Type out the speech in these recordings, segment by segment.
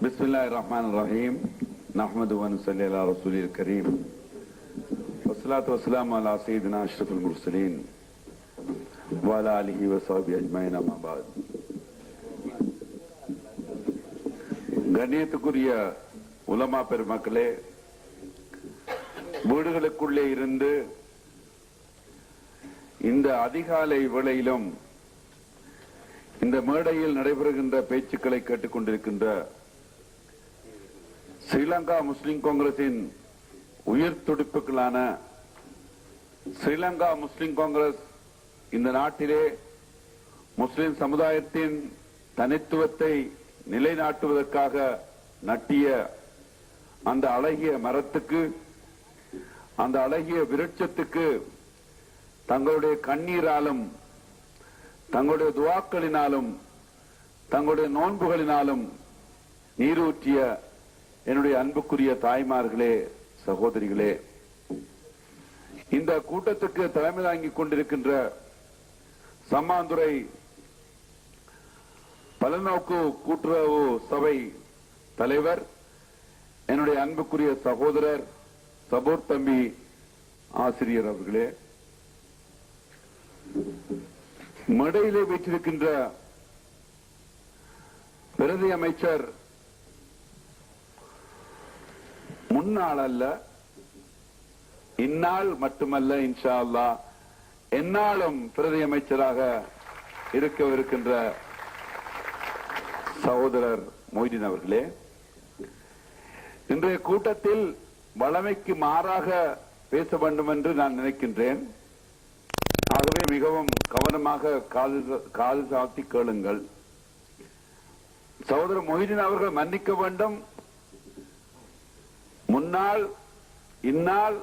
Bismillahirrahmanirrahim. Nahmadu wa nusalli ala rasulil kareem. Wassalatu wassalamu ala sayyidina ashrafil mursalin wa ala alihi wa sahbihi ajma'in amma ba'd. கண்ணியத்துக்குரிய உலமா பெருமக்களே, வீடுகளுக்குள்ளே இருந்து இந்த அதிகாலை வேளையிலும் இந்த மேடையில் நடைபெறுகின்ற பேச்சுக்களை கேட்டுக்கொண்டிருக்கின்ற ஸ்ரீலங்கா முஸ்லிம் காங்கிரசின் உயிர் துடிப்புகளான ஸ்ரீலங்கா முஸ்லிம் காங்கிரஸ் இந்த நாட்டிலே முஸ்லிம் சமுதாயத்தின் தனித்துவத்தை நிலைநாட்டுவதற்காக நட்டிய அந்த அழகிய மரத்துக்கு, அந்த அழகிய விருட்சத்துக்கு தங்களுடைய கண்ணீராலும் தங்களுடைய துவாக்களினாலும் தங்களுடைய நோன்புகளினாலும் நீரூற்றிய என்னுடைய அன்புக்குரிய தாய்மார்களே, சகோதரிகளே, இந்த கூட்டத்துக்கு தலைமை தாங்கிக் கொண்டிருக்கின்ற சம்மாந்துறை பலநோக்கு கூட்டுறவு சபை தலைவர், என்னுடைய அன்புக்குரிய சகோதரர் சபூர் தம்பி ஆசிரியர் அவர்களே, மேடையிலே வீற்றிருக்கின்ற பிரதி அமைச்சர், முன்னாள் அல்ல, இந்நாள் மட்டுமல்ல, இன்ஷா அல்லாஹ் எந்நாளும் பிரதி அமைச்சராக இருக்கவிருக்கின்ற சகோதரர் மொய்தீன் அவர்களே, இன்றைய கூட்டத்தில் வழமைக்கு மாறாக பேச வேண்டும் என்று நான் நினைக்கின்றேன். ஆகவே மிகவும் கவனமாக காது சாத்தி கேளுங்கள். சகோதரர் மொய்தீன் அவர்கள் மன்னிக்க வேண்டும். முன்னாள், இந்நாள்,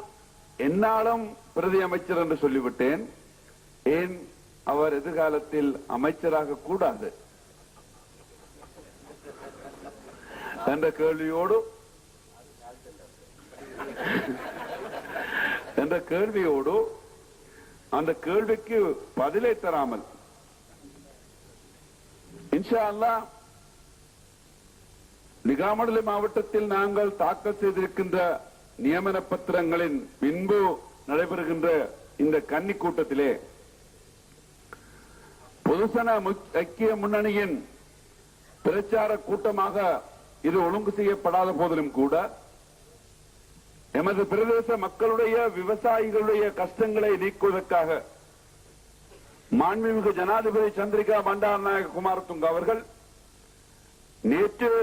எந்நாளும் பிரதி அமைச்சர் என்று சொல்லிவிட்டேன். ஏன் அவர் எதிர்காலத்தில் அமைச்சராக கூடாது என்ற கேள்வியோடு அந்த கேள்விக்கு பதிலை தராமல் இன்ஷா அல்லாஹ் நிகாமடலி மாவட்டத்தில் நாங்கள் தாக்கல் செய்திருக்கின்ற நியமன பத்திரங்களின் பின்பு நடைபெறுகின்ற இந்த கன்னி கூட்டத்திலே பொதுசன ஐக்கிய முன்னணியின் பிரச்சார கூட்டமாக இது ஒழுங்கு செய்யப்படாத போதிலும் கூட எமது பிரதேச மக்களுடைய, விவசாயிகளுடைய கஷ்டங்களை நீக்குவதற்காக மாண்புமிகு ஜனாதிபதி சந்திரிகா பண்டாரநாயக குமாரதுங்க அவர்கள் நேற்று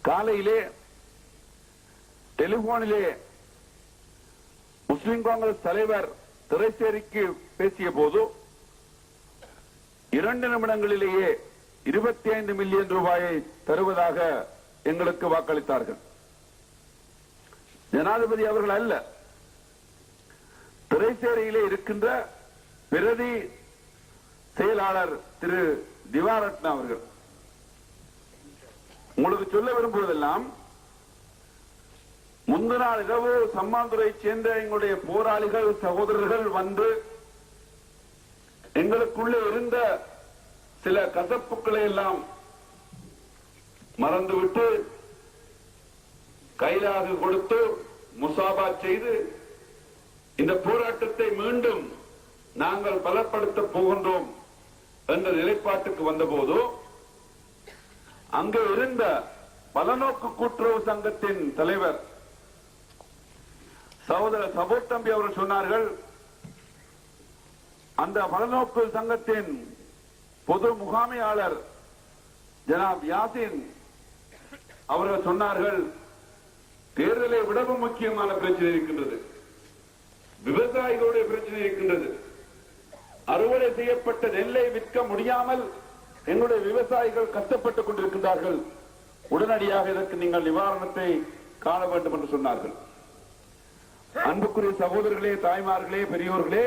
காலையிலே டெலிபோனிலே முஸ்லிம் காங்கிரஸ் தலைவர் திரைசேரிக்கு பேசிய போது 2 நிமிடங்களிலேயே 25 மில்லியன் ரூபாயை தருவதாக எங்களுக்கு வாக்களித்தார்கள். ஜனாதிபதி அவர்கள் அல்ல, திரைசேரியிலே இருக்கின்ற பிரதி செயலாளர் திரு திவாரட்ன அவர்கள். உங்களுக்கு சொல்ல விரும்புவதெல்லாம், முந்தின நாள் இரவு சம்மாந்துறை சேர்ந்த எங்களுடைய போராளிகள், சகோதரர்கள் வந்து எங்களுக்குள்ளே இருந்த சில கசப்புக்களை எல்லாம் மறந்துவிட்டு கைலாகு கொடுத்து முசாபா செய்து இந்த போராட்டத்தை மீண்டும் நாங்கள் பலப்படுத்த போகின்றோம் என்ற நிலைப்பாட்டுக்கு வந்தபோது அங்கு இருந்த பலநோக்கு கூட்டுறவு சங்கத்தின் தலைவர் சகோதரர் சபூர் தம்பி அவர்கள் சொன்னார்கள், அந்த பலநோக்கு சங்கத்தின் பொது முகாமையாளர் ஜனாப் யாசின் அவர்கள் சொன்னார்கள், தேர்தலை விடவும் முக்கியமான பிரச்சனை இருக்கின்றது, விவசாயிகளுடைய பிரச்சனை இருக்கின்றது. அறுவடை செய்யப்பட்ட நெல்லை விற்க முடியாமல் எங்களுடைய விவசாயிகள் கஷ்டப்பட்டுக் கொண்டிருக்கின்றார்கள். உடனடியாக இதற்கு நீங்கள் நிவாரணத்தை காண வேண்டும் என்று சொன்னார்கள். அன்புக்குரிய சகோதரர்களே, தாய்மார்களே, பெரியோர்களே,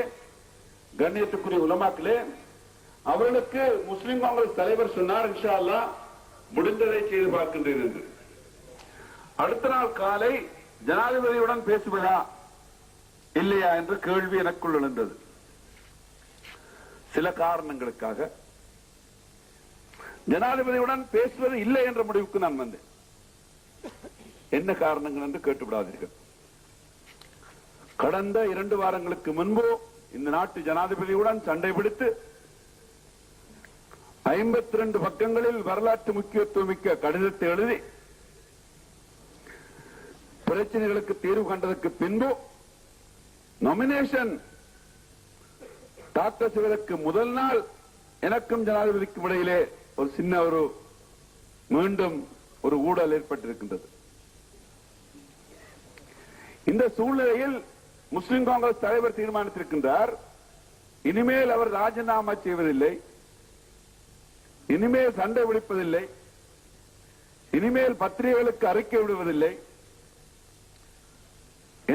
கண்ணியத்துக்குரிய உலமாக்களே, அவர்களுக்கு முஸ்லிம் காங்கிரஸ் தலைவர் சொன்னார், இன்ஷா அல்லாஹ் முடிந்ததை செய்து பார்க்கின்றேன் என்று. அடுத்த நாள் காலை ஜனாதிபதியுடன் பேசுவதா இல்லையா என்ற கேள்வி எனக்குள் எழுந்தது. சில காரணங்களுக்காக ஜனாதிபதியுடன் பேசுவது இல்லை என்ற முடிவுக்கு நான் வந்தேன். என்ன காரணங்கள் என்று கேட்டுவிடாதீர்கள். கடந்த 2 வாரங்களுக்கு முன்பு இந்த நாட்டு ஜனாதிபதியுடன் சண்டை பிடித்து 52 பக்கங்களில் வரலாற்று முக்கியத்துவமிக்க கடிதத்தை எழுதி பிரச்சனைகளுக்கு தீர்வு கண்டதற்கு பின்பு நாமினேஷன் தாக்கல் செய்வதற்கு முதல் நாள் எனக்கும் ஜனாதிபதிக்கும் இடையிலே ஒரு சின்ன மீண்டும் ஒரு ஊழல் ஏற்பட்டிருக்கின்றது. இந்த சூழ்நிலையில் முஸ்லிம் காங்கிரஸ் தலைவர் தீர்மானித்திருக்கின்றார், இனிமேல் அவர் ராஜினாமா செய்வதில்லை, இனிமேல் சண்டை பிடிப்பதில்லை, இனிமேல் பத்திரிகைகளுக்கு அறிக்கை விடுவதில்லை,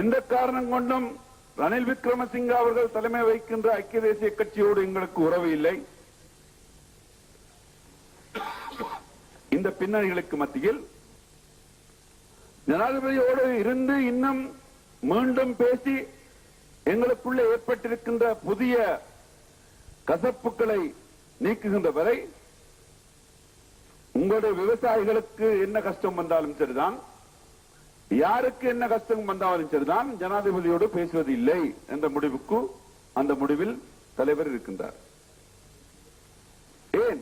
எந்த காரணம் கொண்டும் ரணில் விக்ரமசிங்க அவர்கள் தலைமை வகிக்கின்ற ஐக்கிய தேசிய கட்சியோடு எங்களுக்கு உறவு இல்லை. இந்த பின்னணிகளுக்கு மத்தியில் ஜனாதிபதியோடு இருந்து இன்னும் மீண்டும் பேசி எங்களுக்குள்ளே ஏற்பட்டிருக்கின்ற புதிய கசப்புகளை நீக்குகின்ற வரை உங்களுடைய விவசாயிகளுக்கு என்ன கஷ்டம் வந்தாலும் சரிதான், யாருக்கு என்ன கஷ்டம் வந்தாலும் சரிதான், ஜனாதிபதியோடு பேசுவது இல்லை என்ற முடிவுக்கு அந்த முடிவில் தலைவர் இருக்கின்றார். ஏன்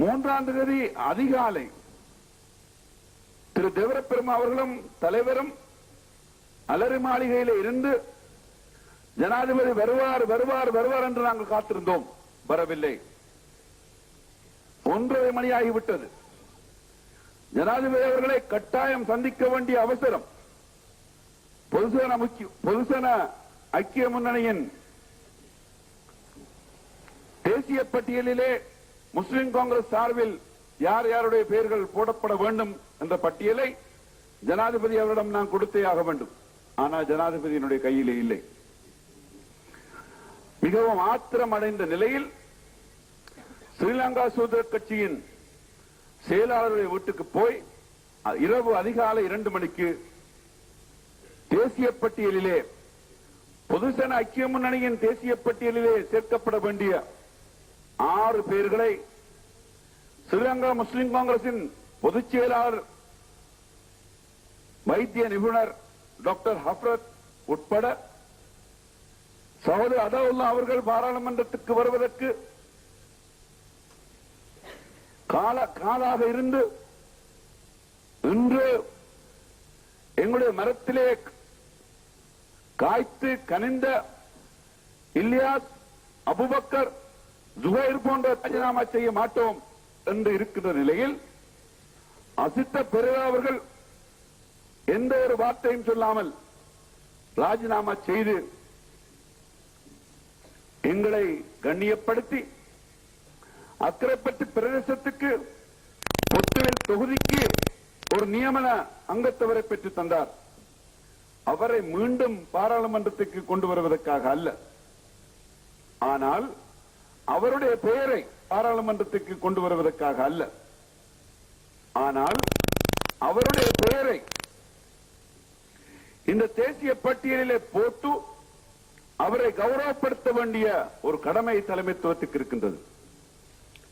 3ஆம் தேதி அதிகாலை திரு தேவரப்பெருமா அவர்களும் தலைவரும் அலரி மாளிகையில் இருந்து ஜனாதிபதி வருவார் வருவார் வருவார் என்று நாங்கள் காத்திருந்தோம். வரவில்லை. 1:30 மணி ஆகிவிட்டது. ஜனாதிபதி அவர்களை கட்டாயம் சந்திக்க வேண்டிய அவசரம். பொதுசன ஐக்கிய முன்னணியின் தேசிய பட்டியலிலே முஸ்லிம் காங்கிரஸ் சார்பில் யார் யாருடைய பெயர்கள் போடப்பட வேண்டும் என்ற பட்டியலை ஜனாதிபதி அவரிடம் நான் கொடுத்தே ஆக வேண்டும். ஆனால் ஜனாதிபதியினுடைய கையிலே இல்லை. மிகவும் ஆத்திரம் அடைந்த நிலையில் ஸ்ரீலங்கா சுதந்திர கட்சியின் செயலாளருடைய வீட்டுக்கு போய் இரவு அதிகாலை 2 மணிக்கு தேசிய பட்டியலிலே பொதுசன ஐக்கிய முன்னணியின் தேசிய பட்டியலிலே சேர்க்கப்பட வேண்டிய 6 பேர்களை ஸ்ரீலங்கா முஸ்லிம் காங்கிரசின் பொதுச் செயலாளர் வைத்திய நிபுணர் டாக்டர் ஹஃப்ரத் உட்பட சகோதரர் அதாவுல்லா அவர்கள் பாராளுமன்றத்துக்கு வருவதற்கு காலாக இருந்து இன்று எங்களுடைய மரத்திலே காய்த்து கனிந்த இல்யாஸ், அபுபக்கர், ஜுகைர் போன்ற ராஜினாமா செய்ய மாட்டோம் என்று இருக்கின்ற நிலையில் அசித்த பெருவா அவர்கள் எந்த ஒரு வார்த்தையும் சொல்லாமல் ராஜினாமா செய்து எங்களை கண்ணியப்படுத்தி அக்கரைப்பட்டு பிரதேசத்துக்கு பொத்துவில் தொகுதிக்கு ஒரு நியமன அங்கத்தவரை பெற்று தந்தார். அவரை மீண்டும் பாராளுமன்றத்துக்கு கொண்டு வருவதற்காக அல்ல, ஆனால் அவருடைய பெயரை பாராளுமன்றத்துக்கு கொண்டு வருவதற்காக அல்ல, ஆனால் அவருடைய பெயரை இந்த தேசிய பட்டியலிலே போட்டு அவரை கௌரவப்படுத்த வேண்டிய ஒரு கடமை தலைமைத்துவத்துக்கு இருக்கின்றது.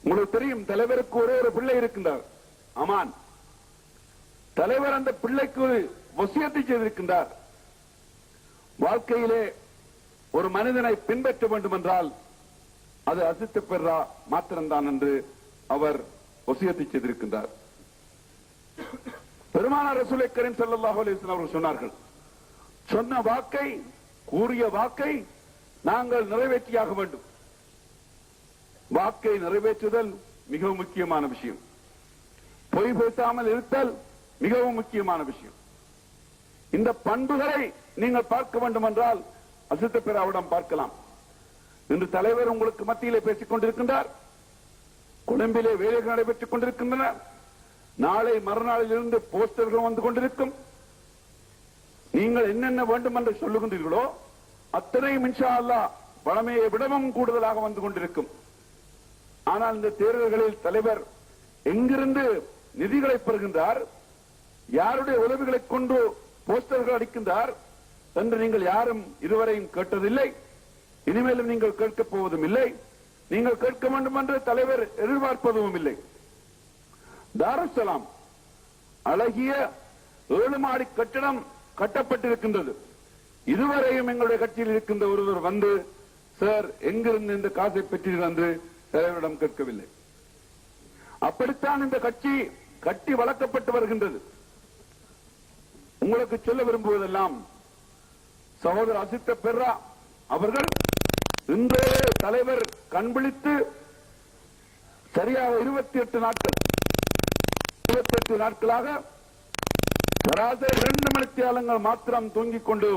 உங்களுக்கு தெரியும், தலைவருக்கு ஒரே ஒரு பிள்ளை இருக்கின்றார், அமான். தலைவர் அந்த பிள்ளைக்கு வசியத்தை செய்திருக்கின்றார். வாழ்க்கையிலே ஒரு மனிதனை பின்பற்ற வேண்டும் என்றால் அது அசித்த பெர்ரா மாத்திரம்தான் என்று அவர் வசியத்தை செய்திருக்கின்றார். பெருமானார் ரசூலை கரீம் ஸல்லல்லாஹு அலைஹி வஸல்லம் அவர்கள் சொன்னார்கள், சொன்ன வாக்கை, கூறிய வாக்கை நாங்கள் நிறைவேற்றியாக வேண்டும். வாக்கை நிறைவேற்றுதல் மிகவும் முக்கியமான விஷயம். பொய் பேசாமல் இருத்தல் மிகவும் முக்கியமான விஷயம். இந்த பண்புகளை நீங்கள் பார்க்க வேண்டும் என்றால் அசித்த பெர்ராவிடம் பார்க்கலாம். இன்று தலைவர் உங்களுக்கு மத்தியிலே பேசிக் கொண்டிருக்கின்றார். கொழும்பிலே வேலைகள் நடைபெற்றுக் கொண்டிருக்கின்றன. நாளை மறுநாளில் இருந்து போஸ்டர்கள் வந்து கொண்டிருக்கும். நீங்கள் என்னென்ன வேண்டும் என்று சொல்லுகின்றீர்களோ அத்தனையும் இன்ஷா அல்லாஹ் பழமையை விடவும் கூடுதலாக வந்து கொண்டிருக்கும். ஆனால் இந்த தேர்தல்களில் தலைவர் எங்கிருந்து நிதிகளை பெறுகின்றார், யாருடைய உதவிகளை கொண்டு போஸ்டர்கள் அடிக்கின்றார் என்று நீங்கள் யாரும் இதுவரையும் கேட்டதில்லை, இனிமேலும் நீங்கள் கேட்கப் போவதும் இல்லை. நீங்கள் கேட்க வேண்டும் என்று தலைவர் எதிர்பார்ப்பதும் இல்லை. தாருஸ்ஸலாம் அழகிய 7 மாடி கட்டடம் கட்டப்பட்டிருக்கின்றது. இதுவரையும் எங்களுடைய கட்சியில் இருக்கின்ற ஒருவர் வந்து, சார் எங்கிருந்து இந்த காசை பெற்றீர்கள் என்று தலைவரிடம் கேட்கவில்லை. அப்படித்தான் இந்த கட்சி கட்டி வளர்க்கப்பட்டு வருகின்றது. உங்களுக்கு சொல்ல விரும்புவதெல்லாம், சகோதரர் அசித்த பெர்ரா அவர்கள் இன்றே தலைவர் கண்பிழித்து சரியாக 28 நாட்களாக சராசரி 2 மணித்தியாலங்கள் மாத்திரம் தூங்கிக் கொண்டு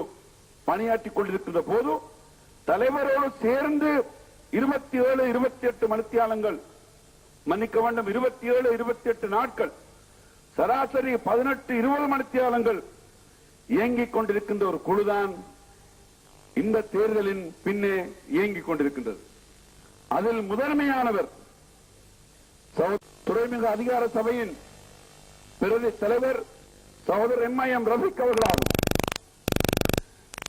பணியாற்றிக் கொண்டிருக்கின்ற போது, தலைவரோடு சேர்ந்து 27-28 மணித்தியாலங்கள், மன்னிக்க வேண்டும், 27-28 நாட்கள், சராசரி 18-20 மணித்தியாலங்கள் இயங்கிக் கொண்டிருக்கின்ற ஒரு குழுதான் இந்த தேர்தலின் பின்னே இயங்கிக் கொண்டிருக்கின்றது. அதில் முதன்மையானவர் துறைமுக அதிகார சபையின் பிரதி தலைவர் சகோதரர் MIM ரஃபீக் அவர்களாகும்.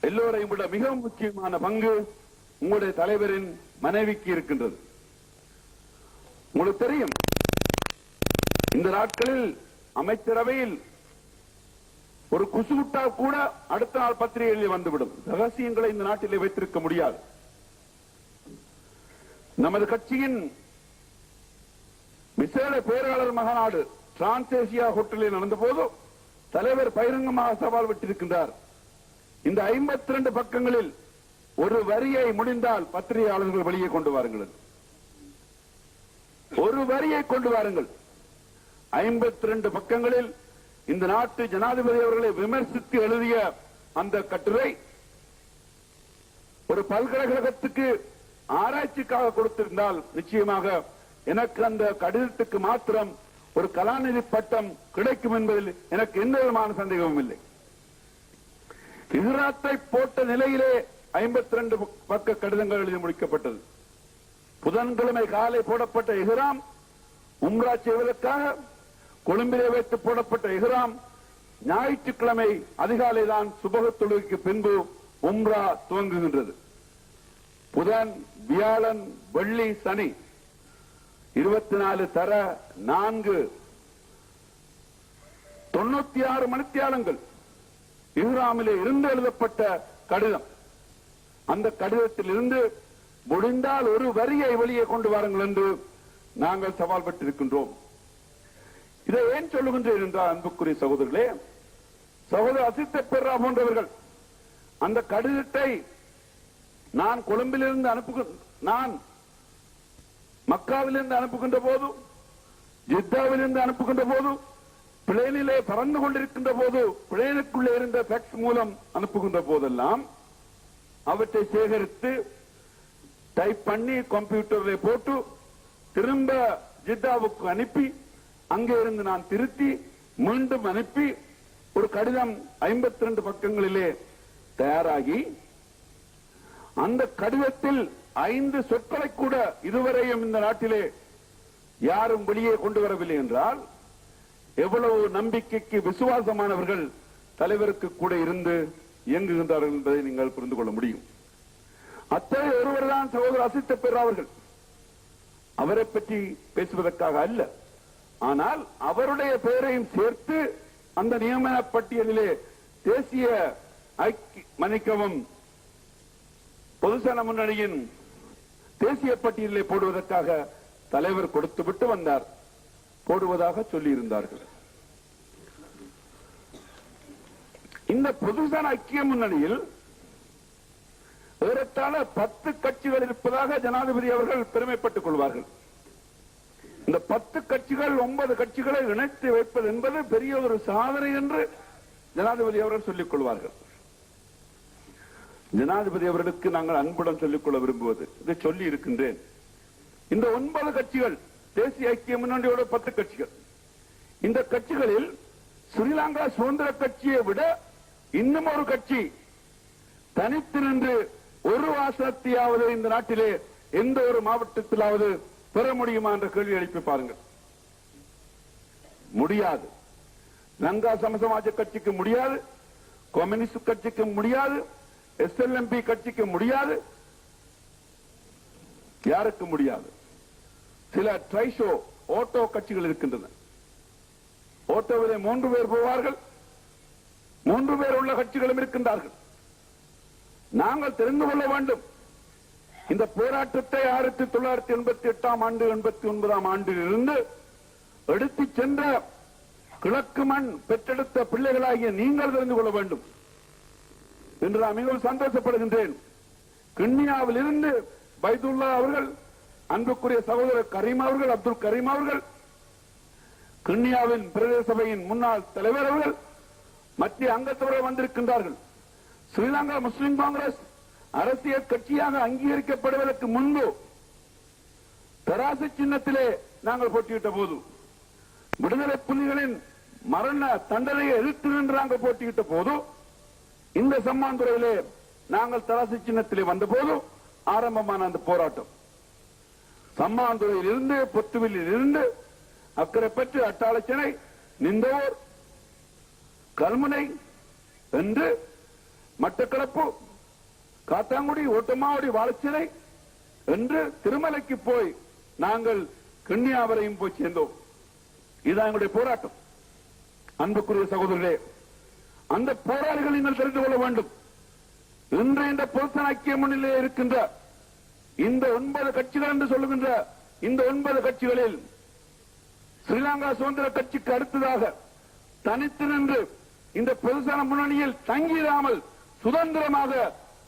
எல்லோரையும் விட மிகவும் முக்கியமான பங்கு உங்களுடைய தலைவரின் மனைவிக்கு இருக்கின்றது. உங்களுக்கு தெரியும், இந்த நாட்களில் அமைச்சரவையில் ஒரு குசுகுட்டா கூட அடுத்த நாள் பத்திரிகைகளில் வந்துவிடும். ரகசியங்களை இந்த நாட்டிலே வைத்திருக்க முடியாது. நமது கட்சியின் விசேட பேராளர் மகாநாடு டிரான்ஸ்ஏசியா ஹோட்டலில் நடந்த போது தலைவர் பகிரங்கமாக சவால் விட்டிருக்கின்றார். இந்த 52 பக்கங்களில் ஒரு வரியை முடிந்தால் பத்திரிகையாளர்கள் வெளியே கொண்டு வாருங்கள், ஒரு வரியை கொண்டு வாருங்கள். 52 பக்கங்களில் இந்த நாட்டு ஜனாதிபதி அவர்களை விமர்சித்து எழுதிய அந்த கட்டுரை ஒரு பல்கலைக்கழகத்துக்கு ஆராய்ச்சிக்காக கொடுத்திருந்தால் நிச்சயமாக எனக்கு அந்த கடிதத்துக்கு மாத்திரம் ஒரு கலாநிதி பட்டம் கிடைக்கும் என்பதில் எனக்கு எந்த விதமான சந்தேகமும் இல்லை. இஹ்ராத்தை போட்ட நிலையிலே 52 பக்க கடிதங்கள் எழுதி முடிக்கப்பட்டது. புதன்கிழமை காலை போடப்பட்ட இஹ்ராம் உம்ரா செய்வதற்காக கொழும்பிலே வைத்து போடப்பட்ட இஹ்ராம் ஞாயிற்றுக்கிழமை அதிகாலை தான் சுபஹ் தொழுகைக்கு பின்பு உம்ரா துவங்குகின்றது. புதன், வியாழன், வெள்ளி, சனி 24 தர 4 96 மணித்தியாலங்கள் இஹ்ராமிலே இருந்து எழுதப்பட்ட கடிதம். அந்த கடிதத்தில் இருந்து முடிந்தால் ஒரு வரியை வெளியே கொண்டு வாருங்கள் என்று நாங்கள் சவால் பெற்றிருக்கின்றோம். இதை ஏன் சொல்லுகின்றேன் என்றால், அன்புக்குரிய சகோதரர்களே, சகோதரர் அசித்த பெர்ரா போன்றவர்கள் அந்த கடிதத்தை நான் கொழும்பிலிருந்து நான் மக்காவிலிருந்து அனுப்புகின்ற போது, ஜித்தாவிலிருந்து அனுப்புகின்ற போது, பிளேனிலே பறந்து கொண்டிருக்கின்ற போது, பிளேனுக்குள்ளே இருந்த ஃபேக்ஸ் மூலம் அனுப்புகின்ற போதெல்லாம் அவற்றை சேகரித்து டைப் பண்ணி கம்ப்யூட்டரில் போட்டு திரும்ப ஜித்தாவுக்கு அனுப்பி அங்கே இருந்து நான் திருத்தி மீண்டும் அனுப்பி ஒரு கடிதம் 52 பக்கங்களிலே தயாராகி, அந்த கடிதத்தில் 5 சொற்களை கூட இதுவரையும் இந்த நாட்டிலே யாரும் வெளியே கொண்டு வரவில்லை என்றால் எவ்வளவு நம்பிக்கைக்கு விசுவாசமானவர்கள் தலைவருக்கு கூட இருந்து இயங்குகின்றார்கள் என்பதை நீங்கள் புரிந்து கொள்ள முடியும். அத்தகைய ஒருவர் தான் சகோதரர் அசித்த பெர்ரா அவர்கள். அவரை பற்றி பேசுவதற்காக அல்ல, ஆனால் அவருடைய பெயரையும் சேர்த்து அந்த நியமன பட்டியலிலே தேசிய மன்னிக்கவும் பொதுசன முன்னணியின் தேசிய பட்டியலிலே போடுவதற்காக தலைவர் கொடுத்துவிட்டு வந்தார், போடுவதாக சொல்லியிருந்தார்கள். இந்த பொதுசன ஐக்கிய முன்னணியில் ஏறத்தாழ 10 கட்சிகள் இருப்பதாக ஜனாதிபதி அவர்கள் பெருமைப்பட்டுக் கொள்வார்கள். இந்த 10 கட்சிகள் 9 கட்சிகளை இணைத்து வைப்பது என்பது பெரிய ஒரு சாதனை என்று ஜனாதிபதி அவர்கள் சொல்லிக் கொள்வார்கள். ஜனாதிபதி அவர்களுக்கு நாங்கள் அன்புடன் சொல்லிக் கொள்ள விரும்புவது, இதை சொல்லி இருக்கின்றேன், இந்த 9 கட்சிகள் தேசிய ஐக்கிய முன்னணியோட 10 கட்சிகள், இந்த கட்சிகளில் ஸ்ரீலங்கா சுதந்திர கட்சியை விட இன்னும் ஒரு கட்சி தனித்து நின்று ஒரு ஆசனத்தையாவது இந்த நாட்டிலே எந்த ஒரு மாவட்டத்திலாவது பெற முடியுமா என்ற கேள்வி எழுப்பி பாருங்கள். முடியாது. லங்கா சமசமாஜ கட்சிக்கு முடியாது, கம்யூனிஸ்ட் கட்சிக்கு முடியாது, SLMP கட்சிக்கு முடியாது, யாருக்கு முடியாது. சில ட்ரைஷோ ஓட்டோ கட்சிகள் இருக்கின்றன. ஓட்டோவிலே 3 பேர் போவார்கள், 3 பேர் உள்ள கட்சிகளும் இருக்கின்றார்கள். நாங்கள் தெரிந்து கொள்ள வேண்டும், இந்த போராட்டத்தை 1988ஆம் ஆண்டு 89ஆம் ஆண்டில் இருந்து எடுத்து சென்ற கிழக்கு மண் பெற்றெடுத்த பிள்ளைகளாகிய நீங்கள் தெரிந்து கொள்ள வேண்டும் என்று நான் மிகவும் சந்தோஷப்படுகின்றேன். கிண்ணியாவில் இருந்து பைதுல்லா அவர்கள், அன்புக்குரிய சகோதரர் கரீம் அவர்கள், அப்துல் கரீம் அவர்கள், கிண்ணியாவின் பிரதேச சபையின் முன்னாள் தலைவர் அவர்கள், மத்திய அங்கத்தவர்கள் வந்திருக்கின்றார்கள். ஸ்ரீலங்கா முஸ்லிம் காங்கிரஸ் அரசியல் கட்சியாக அங்கீகரிக்கப்படுவதற்கு முன்பு தராசு சின்னத்திலே நாங்கள் போட்டியிட்ட போது, விடுதலை புலிகளின் மரண தண்டனையை எதிர்த்து நின்று நாங்கள் போட்டியிட்ட போது, இந்த சம்மாந்துறையிலே நாங்கள் தராசு சின்னத்திலே வந்த போது ஆரம்பமான அந்த போராட்டம் சம்மாந்துறையில் இருந்து, பொத்துவிலில் இருந்து, அக்கரைப்பற்று, அட்டாளச்சனை, நிந்தோர், கல்முனை என்று மட்டக்களப்பு, காத்தாங்குடி, ஓட்டமாவடி, வாழச்சினை என்று திருமலைக்கு போய் நாங்கள் கிண்ணியாவரையும் போய் சேர்ந்தோம். இதுதான் எங்களுடைய போராட்டம். அன்புக்குரிய சகோதரர்களே, அந்த போராளிகள் நீங்கள் தெரிந்து கொள்ள வேண்டும். இன்று இந்த பொதுசன ஐக்கிய முன்னிலையில் இருக்கின்ற இந்த 9 கட்சிகள் என்று சொல்லுகின்ற இந்த 9 கட்சிகளில் ஸ்ரீலங்கா சுதந்திர கட்சிக்கு அடுத்ததாக தனித்து நின்று இந்த பொதுசன முன்னணியில் தங்கியிராமல் சுதந்திரமாக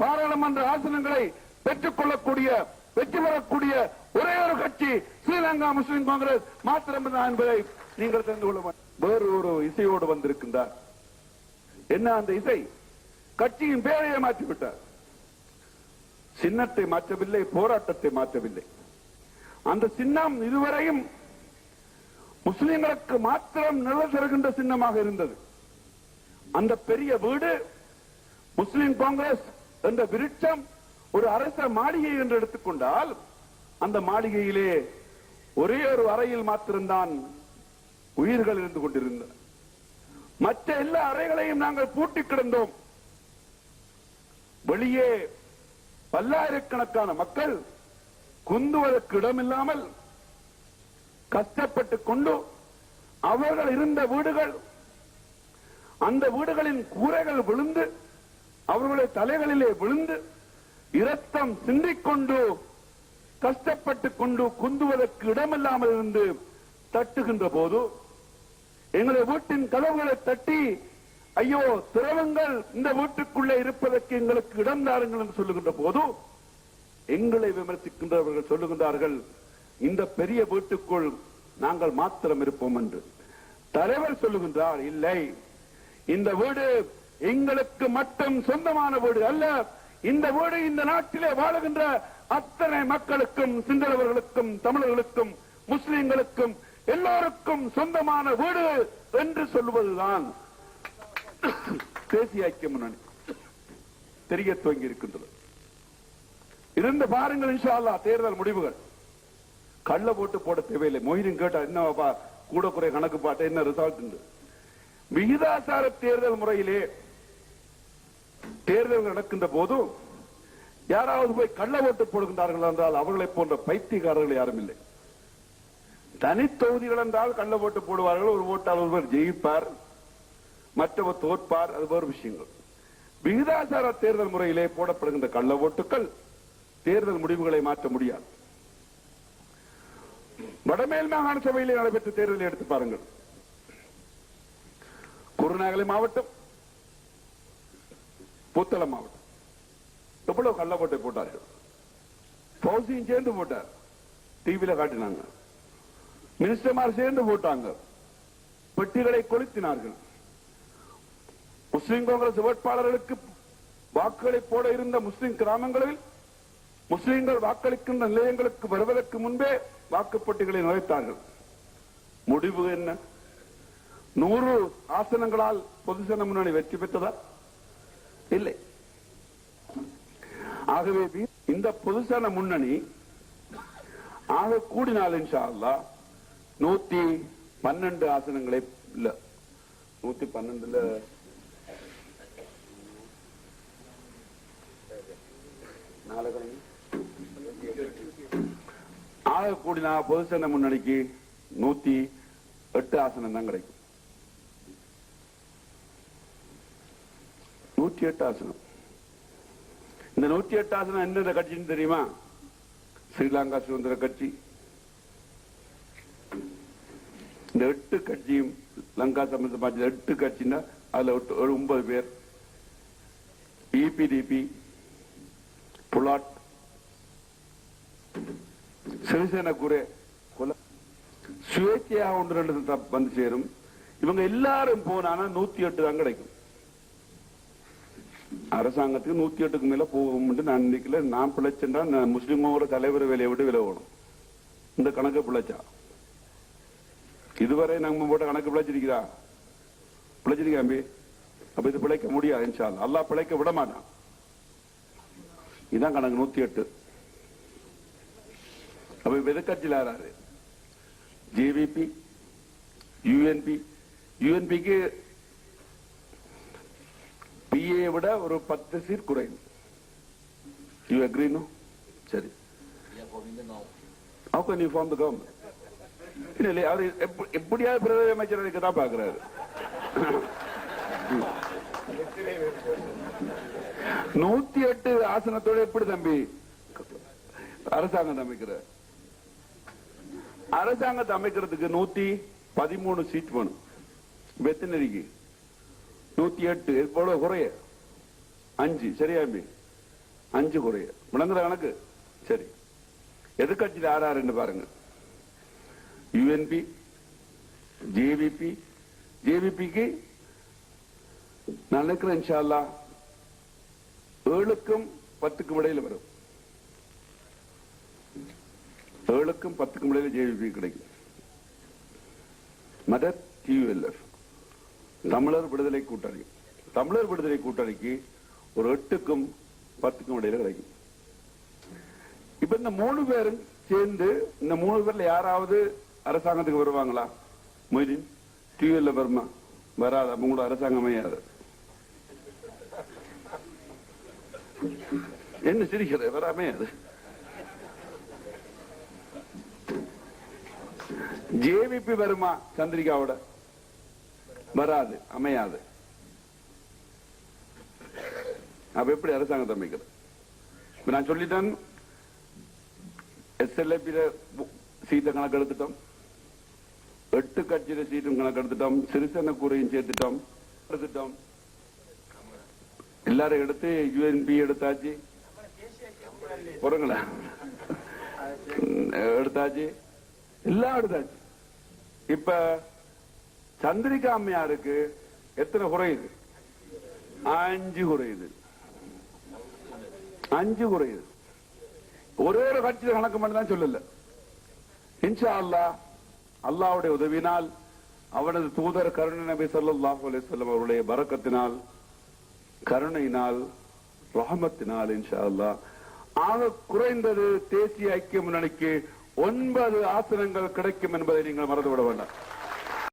பாராளுமன்ற ஆசனங்களை பெற்றுக் கொள்ளக்கூடிய, வெற்றி பெறக்கூடிய ஒரே ஒரு கட்சி ஸ்ரீலங்கா முஸ்லிம் காங்கிரஸ் மாத்திரம்தான் என்பதை நீங்கள் தெரிந்து கொள்ள வேண்டும். வேறு ஒரு இசையோடு வந்திருக்கின்றார். என்ன அந்த இசை? கட்சியின் பெயரையே மாற்றிவிட்டார். சின்னத்தை மாற்றவில்லை, போராட்டத்தை மாற்றவில்லை. அந்த சின்னம் இதுவரையும் முஸ்லிம்களுக்கு மாத்திரம் நிழல் தருகின்ற சின்னமாக இருந்தது. அந்த பெரிய வீடு முஸ்லிம் காங்கிரஸ் என்ற விருட்சம் ஒரு அரச மாளிகை என்று எடுத்துக்கொண்டால், அந்த மாளிகையிலே ஒரே ஒரு அறையில் மாத்திரம்தான் உயிர்கள் இருந்து கொண்டிருந்தன. மற்ற எல்லா அறைகளையும் நாங்கள் பூட்டி கிடந்தோம். வெளியே பல்லாயிரக்கணக்கான மக்கள் குந்துவதற்கு இடமில்லாமல் கஷ்டப்பட்டுக் கொண்டு அவர்கள் இருந்த வீடுகள், அந்த வீடுகளின் கூரைகள் விழுந்து அவர்களுடைய தலைகளிலே விழுந்து இரத்தம் சிந்திக்கொண்டு கஷ்டப்பட்டுக் கொண்டு குந்துவதற்கு இடமில்லாமல் இருந்து தட்டுகின்ற போது, எங்களுடைய வீட்டின் கதவுகளை தட்டி, ஐயோ திரவங்கள் இந்த வீட்டுக்குள்ளே இருப்பதற்கு எங்களுக்கு இடம் தாருங்கள் என்று சொல்லுகின்ற போது, எங்களை விமர்சிக்கின்றவர்கள் சொல்லுகின்றார்கள், இந்த பெரிய வீட்டுக்குள் நாங்கள் மாத்திரம் இருப்போம் என்று. தலைவர் சொல்லுகின்றார், இல்லை, இந்த வீடு எங்களுக்கு மட்டும் சொந்தமான வீடு அல்ல. இந்த வீடு இந்த நாட்டிலே வாழுகின்ற அத்தனை மக்களுக்கும், சிங்களவர்களுக்கும், தமிழர்களுக்கும், முஸ்லிம்களுக்கும் எல்லோருக்கும் சொந்தமான வீடு என்று சொல்லுவதுதான் தேசிய ஐக்கிய முன்னணி தெரிய துவங்கி இருக்கின்றது. இருந்து பாருங்கள், இன்ஷா அல்லாஹ் தேர்தல் முடிவுகள். கள்ள போட்டு போட தேவையில்லை. மொய்தீன் கேட்டா என்ன கூட குறை கணக்கு பாட்ட என்ன ரிசல்ட்? விகிதாசார தேர்தல் முறையிலே தேர்தல் நடக்கின்ற போது யாராவது போய் கள்ள ஓட்டு போடுகின்றார்கள் என்றால் அவர்களை போன்ற பைத்தியக்காரர்கள் யாரும் இல்லை. தனி தொகுதிகள் என்றால் கள்ள ஓட்டு போடுவார்கள். ஒரு ஓட்டாளர் ஒருவர் ஜெயிப்பார், மற்றவர் தோற்பார், அது வேறு விஷயங்கள். விகிதாசார தேர்தல் முறையிலே போடப்படுகின்ற கள்ள ஓட்டுகள் தேர்தல் முடிவுகளை மாற்ற முடியாது. வடமேல் மாகாண சபையிலே நடைபெற்ற தேர்தலை எடுத்து பாருங்கள். குருநாகலை மாவட்டம், புத்தளம் மாவட்டம், எவ்வளவு கள்ள ஓட்டை போட்டார்கள். பௌசியும் சேர்ந்து போட்டார், டிவியில காட்டினாங்க. மினிஸ்டர்மார் சேர்ந்து போட்டாங்க, பெட்டிகளை கொளுத்தினார்கள். முஸ்லிம் காங்கிரஸ் வேட்பாளர்களுக்கு வாக்குகளை போட இருந்த முஸ்லிம் கிராமங்களில் முஸ்லிம்கள் வாக்களிக்கின்ற நிலையங்களுக்கு வருவதற்கு முன்பே வாக்குப்பட்டிகளை நுழைத்தார்கள். முடிவு என்ன? 100 ஆசனங்களால் பொதுஜன முன்னணி வெற்றி பெற்றதா? இல்லை. ஆகவே இந்த பொதுஜன முன்னணி ஆக கூடினால் இன்ஷா அல்லாஹ் 112 ஆசனங்களை இல்ல 112 நாலு ஆக கூடினா பொதுசன முன்னணிக்கு 108 ஆசனம் தான் கிடைக்கும். 108 ஆசனம். இந்த 108 ஆசனம் எந்த கட்சின்னு தெரியுமா? ஸ்ரீலங்கா சுதந்திர கட்சி. இந்த 8 கட்சியும் லங்கா சம்பந்தப்பட்ட 8 கட்சின்னா அதுல 9 பேர் EPDP, புலாட், சிறிசேன குரே சுயேட்சையாக 1-2 வந்து சேரும். இவங்க எல்லாரும் போனா 108 தான் கிடைக்கும். அரசாங்கத்துக்கு 108க்கு மேல போகும் நான் நினைக்கல. நான் பிழைச்சேன்னா முஸ்லிமோட தலைவர் வேலையை விட்டு விலகணும். இந்த கணக்கு பிழைச்சா இதுவரை நம்ம போட்ட கணக்கு பிழைச்சிருக்காம்பி. அப்ப இது பிழைக்க முடியாது. இன்ஷா அல்லாஹ் அல்லாஹ் பிழைக்க விட மாட்டான். இதான் கணக்கு 108. அப்ப எதிர்கட்சியில் யாராரு? JVP, UNP. UNPக்கு PA விட ஒரு 10 சீட் குறையும். You agree, no? சரி. How can you form the government? இல்ல அவர் எப்படியாவது பிரதம அமைச்சர் தான் பாக்குறாரு. 108 ஆசனத்தோட எப்படி தம்பி அரசாங்கம் அமைக்கிற? அரசாங்கத்தை அமைக்கிறதுக்கு 113 சீட் வேணும். வெத்தினரிக்கு 108 எவ்வளவு குறைய? 5. சரியா? 5 குறைய. விளங்குற கணக்கு? சரி. எதிர்கட்சியில் யாரு பாருங்க. UNP, JVP. JVPக்கு நான் நினைக்கிறேன் இன்ஷா அல்லாஹ் 7க்கும் 10க்கும் இடையில வரும். 7க்கும் 10க்கும் இடையில JVP கிடைக்கும். மதர் TULF தமிழர் விடுதலை கூட்டணி. தமிழர் விடுதலை கூட்டணிக்கு ஒரு 8க்கும் 10க்கும் இடையில கிடைக்கும். இப்ப இந்த 3 பேரும் சேர்ந்து இந்த 3 பேர்ல யாராவது அரசாங்கத்துக்கு வருவாங்களா? மொய்தீன் TULF வருமா? வராது. அப்ப கூட அரசாங்கம் அமையாது. என்ன சிரிக்கிற? வராமையாது. JVP வருமா? சந்திரிகாவோட வராது, அமையாது. அப்ப எப்படி அரசாங்கத்தை அமைக்கிறது? நான் சொல்லிட்டேன். SLP சீட்டை கணக்கெடுத்துட்டோம். 8 கட்சியில சீட்டும் கணக்கெடுத்துட்டோம். சிறிசேன கூரையும் சேர்த்துட்டோம். எல்லாரும் எடுத்து UNP எடுத்தாச்சு. பொறுங்களா எடுத்தாச்சு. எல்லாம் எடுத்தாச்சு. இப்ப சந்திரிகா அம்மையாருக்கு எத்தனை குறையுது? 5 குறையுது. 5 குறையுது. ஒரே ஒரு கட்சியில கணக்கு மட்டும் தான் சொல்லல. இன்ஷா அல்லாஹ் அல்லாஹ்வுடைய உதவினால் அவனது தூதர் கருணை நபி ஸல்லல்லாஹு அலைஹி வஸல்லம் அவருடைய பரக்கத்தினால், கருணையினால், ரஹமத்தினால் இன்ஷா அல்லாஹ் ஆக குறைந்தது தேசிய ஐக்கிய முன்னணிக்கு 9 ஆசனங்கள் கிடைக்கும் என்பதை நீங்கள் மறந்துவிட வேண்டாம்.